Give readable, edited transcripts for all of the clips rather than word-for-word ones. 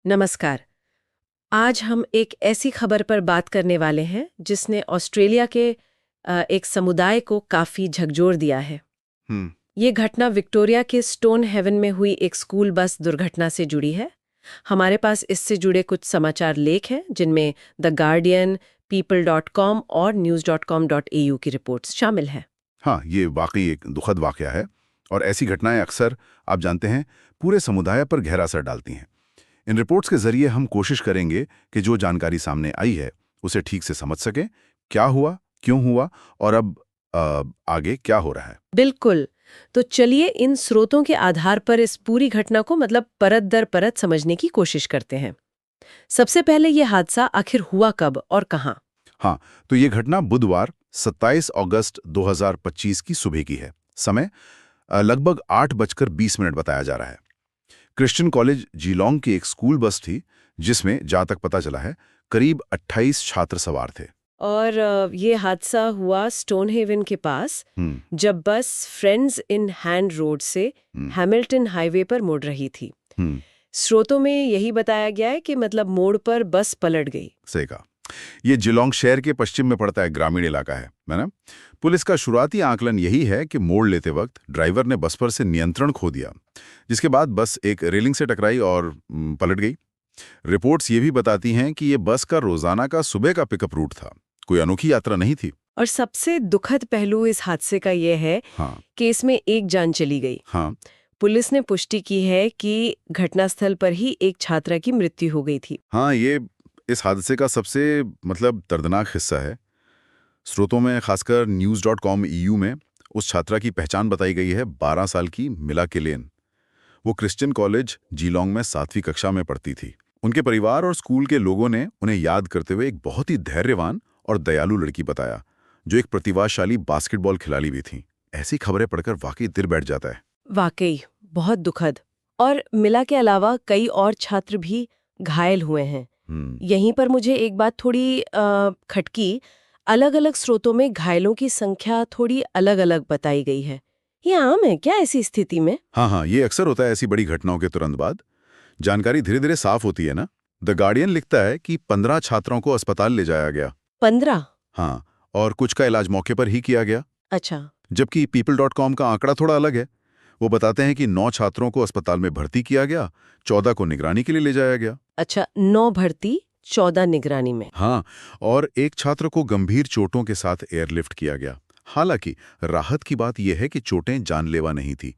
नमस्कार। आज हम एक ऐसी खबर पर बात करने वाले हैं जिसने ऑस्ट्रेलिया के एक समुदाय को काफी झकझोर दिया है। हम्म। ये घटना विक्टोरिया के स्टोन हेवन में हुई एक स्कूल बस दुर्घटना से जुड़ी है। हमारे पास इससे जुड़े कुछ समाचार लेख हैं जिनमें द गार्डियन, people.com और news.com.au की रिपोर्ट्स शामिल हैं। हाँ, ये वाकई एक दुखद वाकया है और ऐसी घटनाएं अक्सर, आप जानते हैं, पूरे समुदाय पर गहरा असर डालती हैं। इन रिपोर्ट्स के जरिए हम कोशिश करेंगे कि जो जानकारी सामने आई है उसे ठीक से समझ सकें, क्या हुआ, क्यों हुआ और अब आगे क्या हो रहा है। बिल्कुल। तो चलिए इन स्रोतों के आधार पर इस पूरी घटना को परत दर परत समझने की कोशिश करते हैं। सबसे पहले ये हादसा आखिर हुआ कब और कहाँ? हाँ, तो ये घटना बुधवार 27 अगस्त 2025 की सुबह की है। समय लगभग 8:20 बताया जा रहा है। क्रिश्चियन कॉलेज जीलोंग की एक स्कूल बस थी जिसमें, जहां तक पता चला है, करीब 28 छात्र सवार थे। और ये हादसा हुआ स्टोन हेवन के पास, हम्म। जब बस फ्रेंड्स इन हैंड रोड से हम्म। हैमिल्टन हाईवे पर मुड़ रही थी। हम्म। स्रोतों में यही बताया गया है कि मोड़ पर बस पलट गई। सही कहा। ये जिलोंग शहर के पश्चिम में पड़ता है, ग्रामीण इलाका है ना। पुलिस का शुरुआती आकलन यही है कि मोड़ लेते वक्त ड्राइवर ने बस पर से नियंत्रण खो दिया, जिसके बाद बस एक रेलिंग से टकराई और पलट गई। रिपोर्ट्स ये भी बताती हैं कि ये बस का रोजाना का सुबह का पिकअप रूट था, कोई अनोखी यात्रा नहीं थी। और सबसे दुखद पहलू इस हादसे का ये है हाँ। कि इसमें एक जान चली गई। हाँ। पुलिस ने पुष्टि की है कि घटनास्थल पर ही एक छात्रा की मृत्यु हो गई थी। हाँ, ये इस हादसे का सबसे दर्दनाक हिस्सा है। स्रोतों में, खासकर news.com.eu में, उस छात्रा की पहचान बताई गई है, 12 साल की मिला किलेन। वो क्रिश्चियन कॉलेज जीलोंग में 7वीं कक्षा में पढ़ती थी। उनके परिवार और स्कूल के लोगों ने उन्हें याद करते हुए एक बहुत ही धैर्यवान और दयालु लड़की बताया, जो एक प्रतिभाशाली बास्केटबॉल खिलाड़ी भी थी। ऐसी खबरें पढ़कर वाकई दिल बैठ जाता है। वाकई बहुत दुखद। और मिला के अलावा कई और छात्र भी घायल हुए हैं। यहीं पर मुझे एक बात थोड़ी खटकी। अलग-अलग स्रोतों में घायलों की संख्या थोड़ी अलग-अलग बताई गई है। ये आम है क्या ऐसी स्थिति में? हाँ, ये अक्सर होता है ऐसी बड़ी घटनाओं के तुरंत बाद। जानकारी धीरे धीरे साफ होती है ना। द गार्डियन लिखता है कि 15 छात्रों को अस्पताल ले जाया गया। 15? हाँ, और कुछ का इलाज मौके पर ही किया गया। अच्छा। जबकि people.com का आंकड़ा थोड़ा अलग है। वो बताते हैं कि 9 छात्रों को अस्पताल में भर्ती किया गया, 14 को निगरानी के लिए ले जाया गया। अच्छा, 9 भर्ती, 14 निगरानी में। हाँ, और एक छात्र को गंभीर चोटों के साथ एयरलिफ्ट किया गया। हालांकि राहत की बात यह है कि चोटें जानलेवा नहीं थी।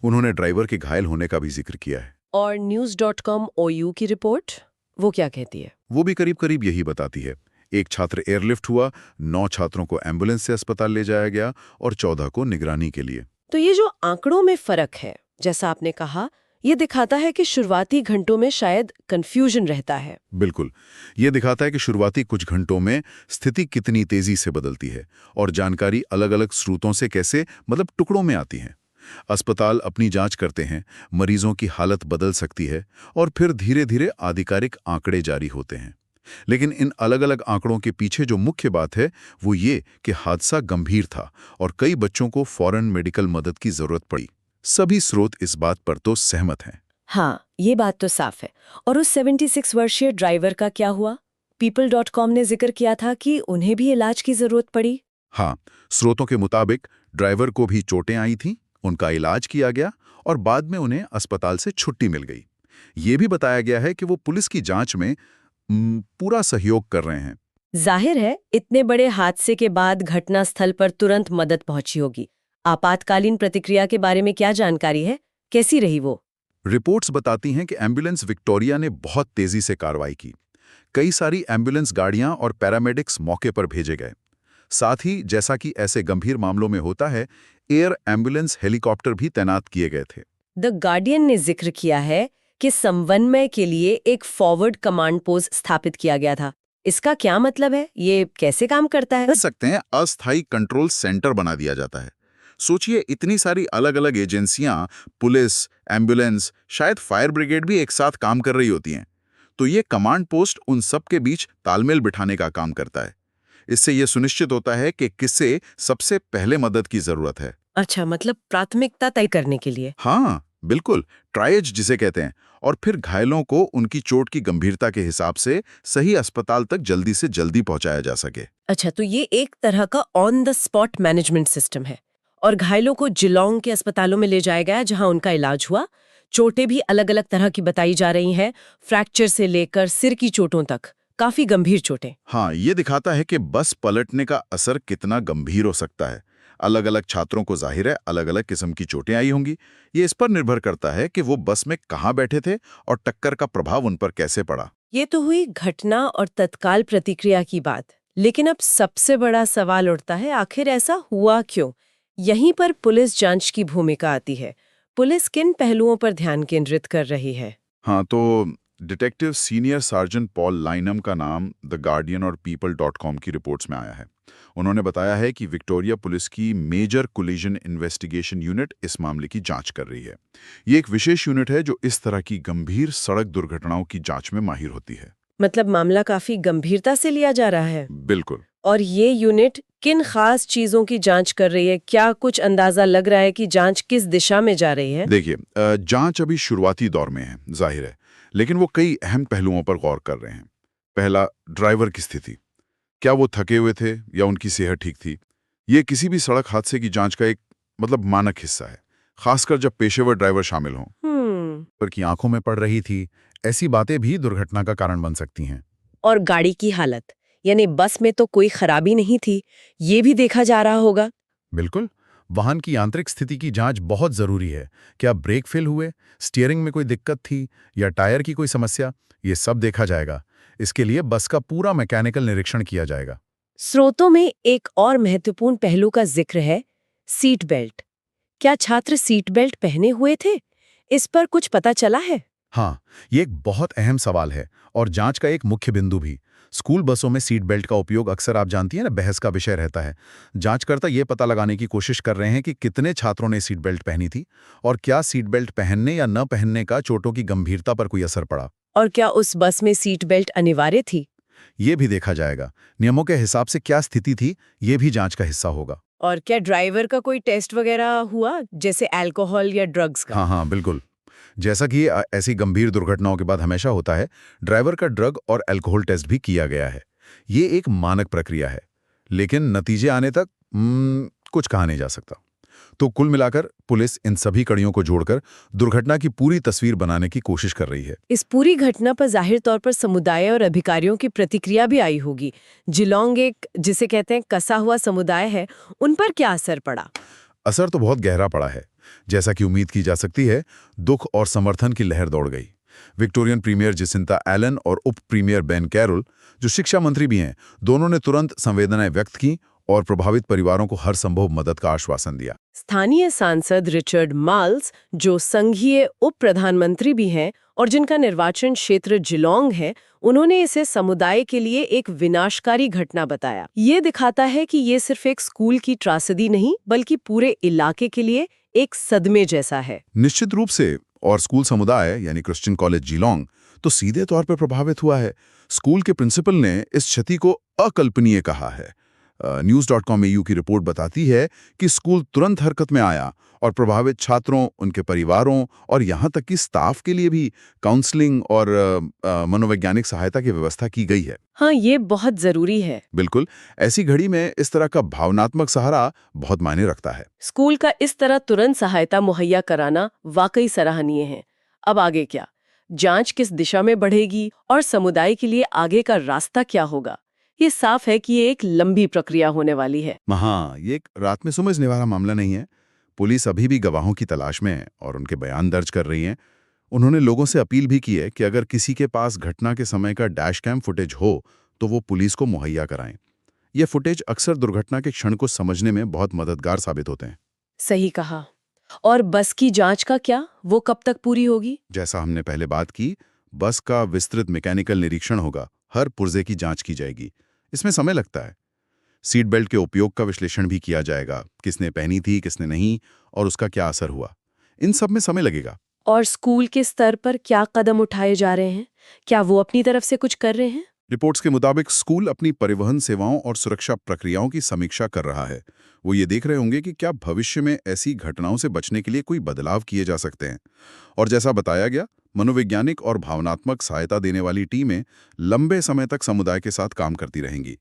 उन्होंने ड्राइवर के घायल होने का भी जिक्र किया है। और news.com.au की रिपोर्ट, वो क्या कहती है? वो भी करीब करीब यही बताती है। एक छात्र एयरलिफ्ट हुआ, 9 छात्रों को एम्बुलेंस से अस्पताल ले जाया गया और 14 को निगरानी के लिए। तो ये जो आंकड़ों में फर्क है, जैसा आपने कहा, ये दिखाता है कि शुरुआती घंटों में शायद कंफ्यूजन रहता है। बिल्कुल, ये दिखाता है कि शुरुआती कुछ घंटों में स्थिति कितनी तेजी से बदलती है और जानकारी अलग-अलग स्रोतों से कैसे टुकड़ों में आती है। अस्पताल अपनी जांच करते हैं, मरीजों की हालत बदल सकती है और फिर धीरे धीरे आधिकारिक आंकड़े जारी होते हैं। लेकिन इन अलग-अलग आंकड़ों के पीछे जो मुख्य बात है वो ये कि हादसा गंभीर था और कई बच्चों को फौरन मेडिकल मदद की जरूरत पड़ी। सभी स्रोत इस बात पर तो सहमत हैं। हाँ, ये बात तो साफ है। और उस 76 वर्षीय ड्राइवर का क्या हुआ? people.com ने जिक्र किया था कि उन्हें भी इलाज की जरूरत पड़ी। हाँ, स्रोतों के मुताबिक ड्राइवर को भी चोटें आई थीं, उनका इलाज किया गया और बाद में उन्हें अस्पताल से छुट्टी मिल गई। ये भी बताया गया है कि वो पुलिस की जांच में पूरा सहयोग कर रहे हैं। जाहिर है, इतने बड़े हादसे के बाद घटनास्थल पर तुरंत मदद पहुंची होगी। आपातकालीन प्रतिक्रिया के बारे में क्या जानकारी है? कैसी रही वो? रिपोर्ट्स बताती हैं कि एम्बुलेंस विक्टोरिया ने बहुत तेजी से कार्रवाई की। कई सारी एम्बुलेंस गाड़ियां और पैरामेडिक्स मौके पर भेजे गए। साथ ही, जैसा कि ऐसे गंभीर मामलों में होता है, एयर एम्बुलेंस हेलीकॉप्टर भी तैनात किए गए थे। द गार्डियन ने जिक्र किया है कि समन्वय के लिए एक फॉरवर्ड कमांड पोस्ट स्थापित किया गया था। इसका क्या मतलब है? ये कैसे काम करता है? कह सकते हैं अस्थायी कंट्रोल सेंटर बना दिया जाता है। सोचिए, इतनी सारी अलग अलग एजेंसियां, पुलिस, एम्बुलेंस, शायद फायर ब्रिगेड भी एक साथ काम कर रही होती हैं। तो ये कमांड पोस्ट उन सब के बीच तालमेल बिठाने का काम करता है। इससे यह सुनिश्चित होता है कि किसे सबसे पहले मदद की जरूरत है। अच्छा, प्राथमिकता तय करने के लिए। हाँ, बिल्कुल, ट्रायज जिसे कहते हैं, और फिर घायलों को उनकी चोट की गंभीरता के हिसाब से सही अस्पताल तक जल्दी से जल्दी पहुंचाया जा सके। अच्छा, तो ये एक तरह का on the spot management system है। और घायलों को जिलोंग के अस्पतालों में ले जाया गया जहां उनका इलाज हुआ। चोटें भी अलग अलग तरह की बताई जा रही हैं, फ्रैक्चर से लेकर सिर की चोटों तक, काफी गंभीर चोटें। हाँ, ये दिखाता है कि बस पलटने का असर कितना गंभीर हो सकता है। अलग अलग छात्रों को जाहिर है अलग अलग किस्म की चोटें आई होंगी। ये इस पर निर्भर करता है कि वो बस में कहाँ बैठे थे और टक्कर का प्रभाव उन पर कैसे पड़ा। ये तो हुई घटना और तत्काल प्रतिक्रिया की बात। लेकिन अब सबसे बड़ा सवाल उठता है, आखिर ऐसा हुआ क्यों? यहीं पर पुलिस जांच की भूमिका आती है। पुलिस किन पहलुओं पर ध्यान केंद्रित कर रही है? हाँ, तो detective senior sergeant Paul Linum का नाम द गार्डियन और people.com की रिपोर्ट्स में आया है। उन्होंने बताया है कि विक्टोरिया पुलिस की मेजर कोलिजन इन्वेस्टिगेशन यूनिट इस मामले की जांच कर रही है। ये एक विशेष यूनिट है जो इस तरह की गंभीर सड़क दुर्घटनाओं की जांच में माहिर होती है। मतलब मामला काफी गंभीरता से लिया जा रहा है। बिल्कुल। और ये यूनिट किन खास चीजों की जांच कर रही है? क्या कुछ अंदाजा लग रहा है कि जांच किस दिशा में जा रही है? देखिए, जांच अभी शुरुआती दौर में है, जाहिर है, लेकिन वो कई अहम पहलुओं पर गौर कर रहे हैं। पहला, ड्राइवर की स्थिति। क्या वो थके हुए थे या उनकी सेहत ठीक थी? ये किसी भी सड़क हादसे की जांच का एक मानक हिस्सा है, खासकर जब पेशेवर ड्राइवर शामिल हों। पर की आंखों में पड़ रही थी, ऐसी बातें भी दुर्घटना का कारण बन सकती हैं। और गाड़ी की हालत, यानी बस में तो कोई खराबी नहीं थी, ये भी देखा जा रहा होगा। बिल्कुल, वाहन की यांत्रिक स्थिति की जांच बहुत जरूरी है। क्या ब्रेक फेल हुए, स्टीयरिंग में कोई दिक्कत थी या टायर की कोई समस्या, ये सब देखा जाएगा। इसके लिए बस का पूरा मैकेनिकल निरीक्षण किया जाएगा। स्रोतों में एक और महत्वपूर्ण पहलू का जिक्र है, सीट बेल्ट। क्या छात्र सीट बेल्ट पहने हुए थे? इस पर कुछ पता चला है? हाँ, ये एक बहुत अहम सवाल है और जांच का एक मुख्य बिंदु भी। स्कूल बसों में सीट बेल्ट का उपयोग अक्सर आप जानती हैं ना, बहस का विषय रहता है। जांचकर्ता ये पता लगाने की कोशिश कर रहे हैं कि कितने छात्रों ने सीट बेल्ट पहनी थी और क्या सीट बेल्ट पहनने या न पहनने का चोटों की गंभीरता पर कोई असर पड़ा। और क्या उस बस में सीट बेल्ट अनिवार्य थी? ये भी देखा जाएगा। नियमों के हिसाब से क्या स्थिति थी, ये भी जांच का हिस्सा होगा। और क्या ड्राइवर का कोई टेस्ट वगैरह हुआ, जैसे अल्कोहल या ड्रग्स का? हाँ, बिल्कुल। जैसा कि ऐसी गंभीर दुर्घटनाओं के बाद हमेशा होता है, ड्राइवर का ड्रग और अल्कोहल टेस्ट भी किया गया है। ये एक मानक प्रक्रिया है, लेकिन नतीजे आने तक कुछ कहा नहीं जा सकता। तो कुल मिलाकर पुलिस इन सभी कड़ियों को जोड़कर दुर्घटना की पूरी तस्वीर बनाने की कोशिश कर रही है। इस पूरी घटना पर जाहिर तौर पर समुदाय और अधिकारियों की प्रतिक्रिया भी आई होगी। जिलोंग एक, जिसे कहते हैं, कसा हुआ समुदाय है, उन पर क्या असर पड़ा? असर तो बहुत गहरा पड़ा है। जैसा कि उम्मीद की जा सकती है, दुख और समर्थन की लहर दौड़ गई। विक्टोरियन प्रीमियर जिसिंता एलन और उप प्रीमियर बेन कैरोल, जो शिक्षा मंत्री भी हैं, दोनों ने तुरंत संवेदनाएं व्यक्त की और प्रभावित परिवारों को हर संभव मदद का आश्वासन दिया। स्थानीय सांसद रिचर्ड माल्स, जो संघीय उप प्रधानमंत्री भी हैं और जिनका निर्वाचन क्षेत्र जिलोंग है, उन्होंने इसे समुदाय के लिए एक विनाशकारी घटना बताया। ये दिखाता है कि ये सिर्फ एक स्कूल की त्रासदी नहीं, बल्कि पूरे इलाके के लिए एक सदमे जैसा है। निश्चित रूप से। और स्कूल समुदाय यानी क्रिश्चियन कॉलेज जिलोंग तो सीधे तौर पर प्रभावित हुआ है। स्कूल के प्रिंसिपल ने इस क्षति को अकल्पनीय कहा है। news.com.au की रिपोर्ट बताती है कि स्कूल तुरंत हरकत में आया और प्रभावित छात्रों, उनके परिवारों और यहाँ तक कि स्टाफ के लिए भी काउंसलिंग और मनोवैज्ञानिक सहायता की व्यवस्था की गई है। हाँ, ये बहुत जरूरी है। बिल्कुल, ऐसी घड़ी में इस तरह का भावनात्मक सहारा बहुत मायने रखता है। स्कूल का इस तरह तुरंत सहायता मुहैया कराना वाकई सराहनीय है। अब आगे क्या? जांच किस दिशा में बढ़ेगी और समुदाय के लिए आगे का रास्ता क्या होगा? ये साफ है कि ये एक लंबी प्रक्रिया होने वाली है। हाँ, ये एक रात में समझने वाला मामला नहीं है। पुलिस अभी भी गवाहों की तलाश में है और उनके बयान दर्ज कर रही है। उन्होंने लोगों से अपील भी की है कि अगर किसी के पास घटना के समय का डैश कैम फुटेज हो तो वो पुलिस को मुहैया कराएं। ये फुटेज अक्सर दुर्घटना के क्षण को समझने में बहुत मददगार साबित होते हैं। सही कहा। और बस की जांच का क्या? वो कब तक पूरी होगी? जैसा हमने पहले बात की, बस का विस्तृत मैकेनिकल निरीक्षण होगा, हर पुर्जे की जांच की जाएगी। इसमें समय लगता है। सीट बेल्ट के उपयोग का विश्लेषण भी किया जाएगा, किसने पहनी थी, किसने नहीं, और उसका क्या असर हुआ। इन सब में समय लगेगा। और स्कूल के स्तर पर क्या कदम उठाए जा रहे हैं? क्या वो अपनी तरफ से कुछ कर रहे हैं? रिपोर्ट्स के मुताबिक स्कूल अपनी परिवहन सेवाओं और सुरक्षा प्रक्रियाओं की समीक्षा कर रहा है। वो ये देख रहे होंगे कि क्या भविष्य में ऐसी घटनाओं से बचने के लिए कोई बदलाव किए जा सकते हैं। और जैसा बताया गया, मनोवैज्ञानिक और भावनात्मक सहायता देने वाली टीमें लंबे समय तक समुदाय के साथ काम करती रहेंगी।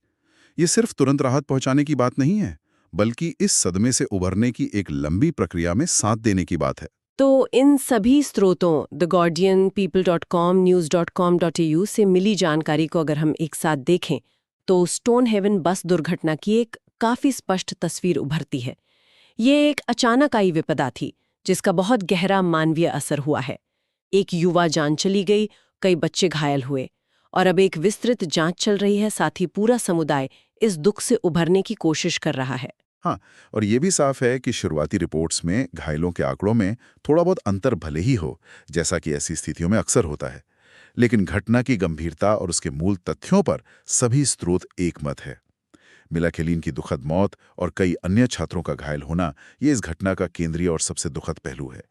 ये सिर्फ तुरंत राहत पहुंचाने की बात नहीं है, बल्कि इस सदमे से उभरने की एक लंबी प्रक्रिया में साथ देने की बात है। तो इन सभी स्रोतों द गार्डियन, people.com, news.com.au से मिली जानकारी को अगर हम एक साथ देखें तो स्टोन हेवन बस दुर्घटना की एक काफी स्पष्ट तस्वीर उभरती है। ये एक अचानक आई विपदा थी जिसका बहुत गहरा मानवीय असर हुआ है। एक युवा जान चली गई, कई बच्चे घायल हुए और अब एक विस्तृत जांच चल रही है। साथ ही पूरा समुदाय इस दुख से उभरने की कोशिश कर रहा है। हाँ, और ये भी साफ है कि शुरुआती रिपोर्ट्स में घायलों के आंकड़ों में थोड़ा बहुत अंतर भले ही हो, जैसा कि ऐसी स्थितियों में अक्सर होता है, लेकिन घटना की गंभीरता और उसके मूल तथ्यों पर सभी स्रोत एकमत है। मिला केलिन की दुखद मौत और कई अन्य छात्रों का घायल होना, ये इस घटना का केंद्रीय और सबसे दुखद पहलू है।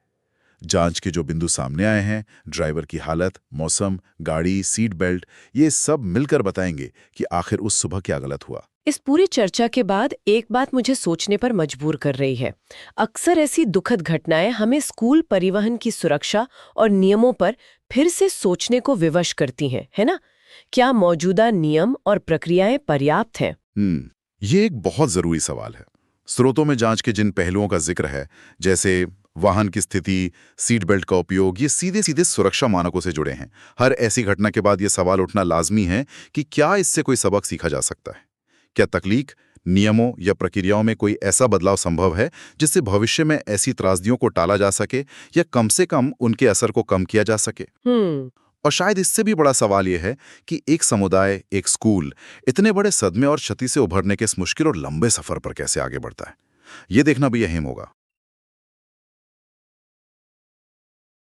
जांच के जो बिंदु सामने आए हैं, ड्राइवर की हालत, मौसम, गाड़ी, सीट बेल्ट, ये सब मिलकर बताएंगे कि आखिर उस सुबह क्या गलत हुआ। इस पूरी चर्चा के बाद एक बात मुझे सोचने पर मजबूर कर रही है। अक्सर ऐसी दुखद घटनाएं हमें स्कूल परिवहन की सुरक्षा और नियमों पर फिर से सोचने को विवश करती हैं, है ना? क्या मौजूदा नियम और प्रक्रियाएं पर्याप्त हैं? ये एक बहुत जरूरी सवाल है। स्रोतों में जांच के जिन पहलुओं का जिक्र है, जैसे वाहन की स्थिति, सीट बेल्ट का उपयोग, ये सीधे सीधे सुरक्षा मानकों से जुड़े हैं। हर ऐसी घटना के बाद ये सवाल उठना लाजमी है कि क्या इससे कोई सबक सीखा जा सकता है? क्या तकनीक, नियमों या प्रक्रियाओं में कोई ऐसा बदलाव संभव है जिससे भविष्य में ऐसी त्रासदियों को टाला जा सके या कम से कम उनके असर को कम किया जा सके? और शायद इससे भी बड़ा सवाल यह है कि एक समुदाय, एक स्कूल इतने बड़े सदमे और क्षति से उभरने के इस मुश्किल और लंबे सफर पर कैसे आगे बढ़ता है। ये देखना भी अहम होगा।